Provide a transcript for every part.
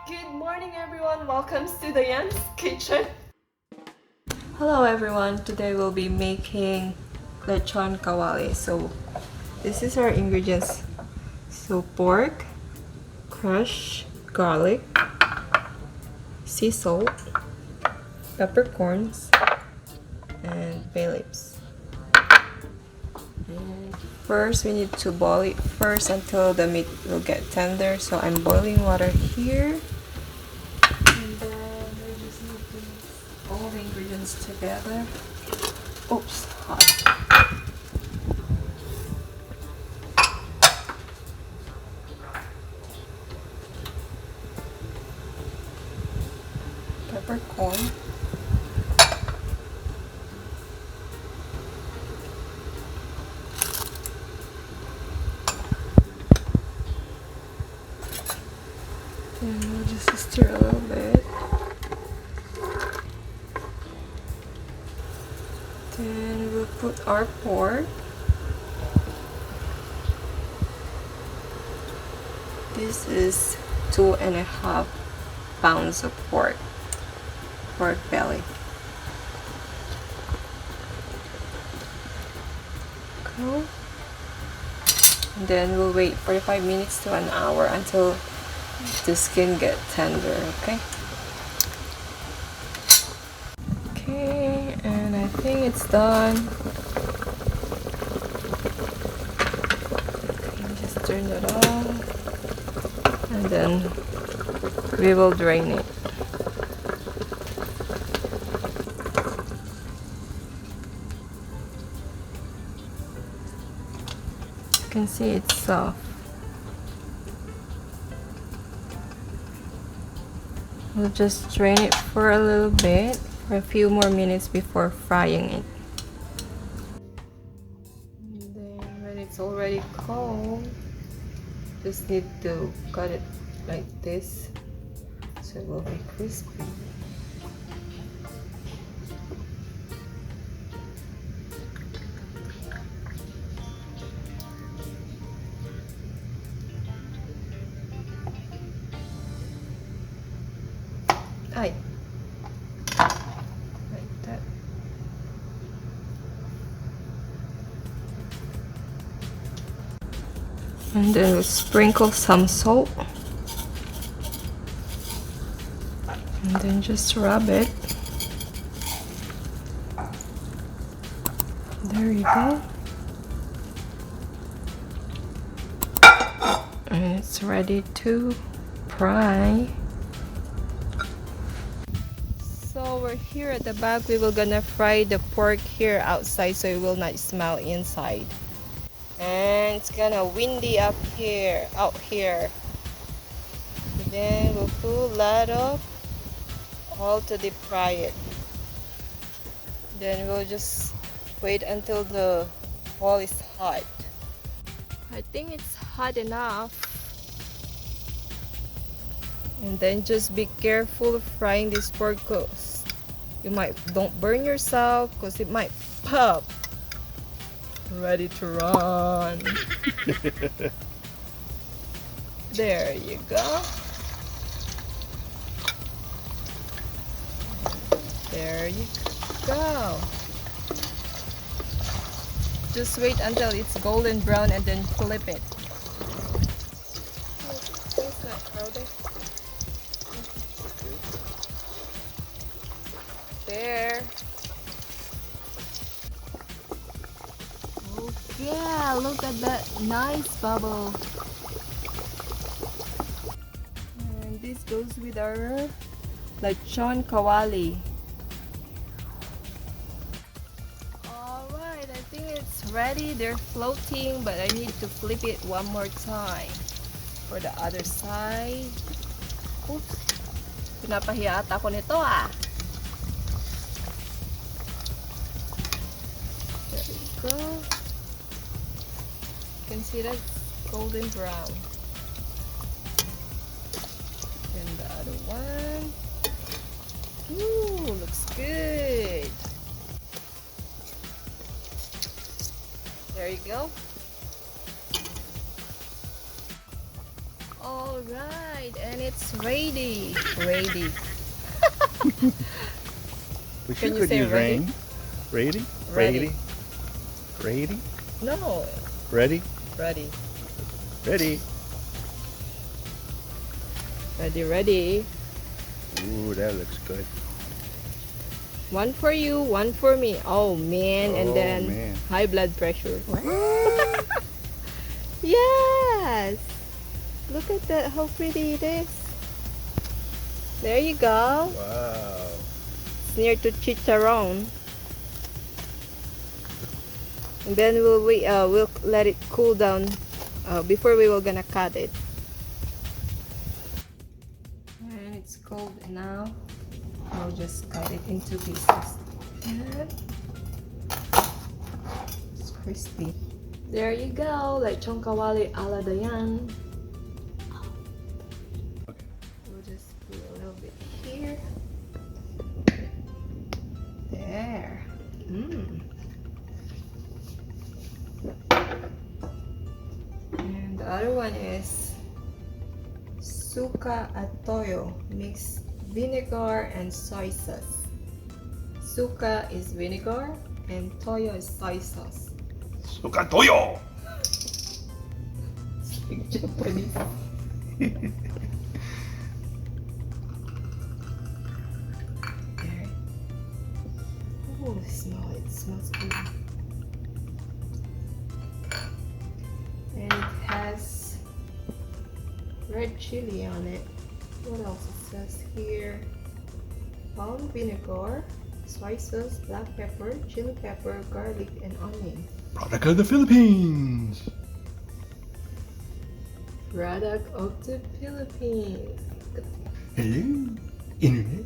Good morning everyone, welcome to Diane's kitchen. Hello everyone, today we'll be making lechon kawali. So this is our ingredients. So pork, crushed garlic, sea salt, peppercorns, and bay leaves. And first we need to boil it first until the meat will get tender. So I'm boiling water here. And then we just need to mix all the ingredients together. Oops, hot. Peppercorn. And we'll just stir a little bit. Then we'll put our pork. This is 2.5 pounds of pork belly. Cool. And then we'll wait 45 minutes to an hour until the skin get tender. Okay, and I think it's done. Okay, just turn it off, and then we will drain it. You can see it's soft. We'll just drain it for a little bit, for a few more minutes before frying it. And then when it's already cold, just need to cut it like this so it will be crispy. Ay. Like that. And then we'll sprinkle some salt. And then just rub it. There you go. And it's ready to fry. So we're here at the back. We will gonna fry the pork here outside so it will not smell inside. And it's gonna windy up here, out here. And then we'll put a lot of oil to deep fry it. Then we'll just wait until the oil is hot. I think it's hot enough. And then just be careful of frying this pork because you don't burn yourself because it might pop. Ready to run. There you go. There you go. Just wait until it's golden brown and then flip it. Oh, it's not crowded. There. Oh yeah, look at that nice bubble. And this goes with our lechon kawali. Alright, I think it's ready. They're floating, but I need to flip it one more time for the other side. Oops. Pinapahiya ata ko nito ah. There we go. You can see that golden brown. And the other one. Ooh, looks good. There you go. Alright, Alright, and it's ready. Ready. We Can sure you could say use ready? rain. Ready? Ready. Ready? No. Ready? Ready. Ready? Ready, ready. Ooh, that looks good. One for you, one for me. Oh man, and Oh, then man. high blood pressure. Yes! Look at that, how pretty it is. There you go. Wow. It's near to chicharron. And then we'll let it cool down before we were gonna cut it. And it's cold now. I'll just cut it into pieces. And it's crispy. There you go, lechon kawali ala Dayan. Okay. We'll just put a little bit here. There. And the other one is Suka Tuyo, mixed vinegar and soy sauce. Suka is vinegar and Toyo is soy sauce. Suka Tuyo! It's like Japanese. There. Oh, smell it. It smells good. And it has red chili on it. What else it says here? Palm vinegar, soy sauce, black pepper, chili pepper, garlic, and onion. Product of the Philippines! Product of the Philippines. Hello, Internet.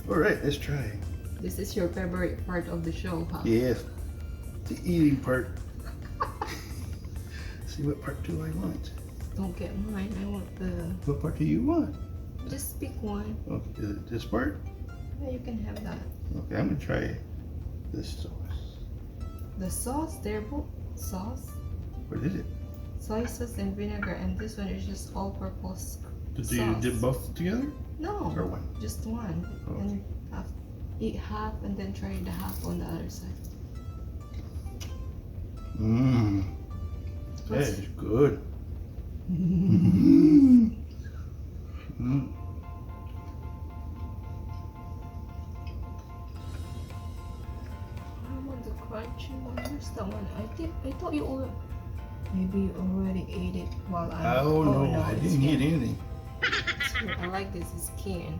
Alright, let's try. This is your favorite part of the show, huh? Yes, the eating part. See, what part do I want? Don't get mine. I want the. What part do you want? Just pick one. Okay, is it this part? Yeah, you can have that. Okay, I'm gonna try this sauce. The sauce, they're both sauce. What is it? Soy sauce and vinegar, and this one is just all-purpose Did sauce. you dip both together? No, Or one? just one. Oh. And eat half, and then try the half on the other side. Mmm. That What's- is good. Mm. Mm. I want the crunchy one. Where's that one? I thought you already. Maybe you already ate it while I. Oh no, I it's didn't eat here. anything. It's here. I like this skin.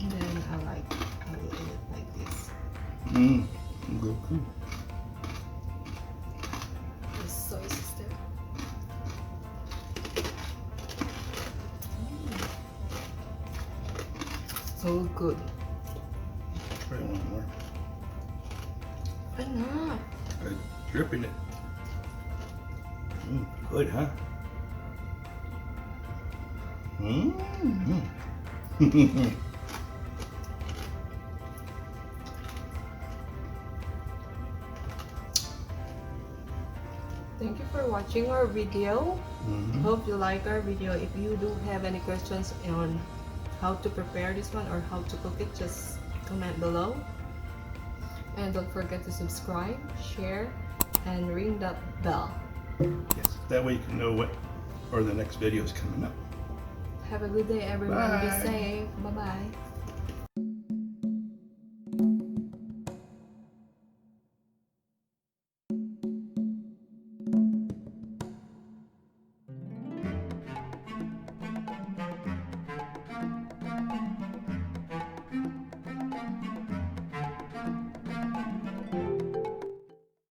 And then I will eat it like this. Mmm. Good. The soy sauce there. So good. Try one more. Enough. I'm dripping it. Good, huh? Thank you for watching our video. Hope you like our video. If you do have any questions on how to prepare this one or how to cook it, just comment below. And don't forget to subscribe, share, and ring that bell. Yes, that way you can know what or the next video is coming up. Have a good day, everyone. Bye. Be safe. Bye-bye.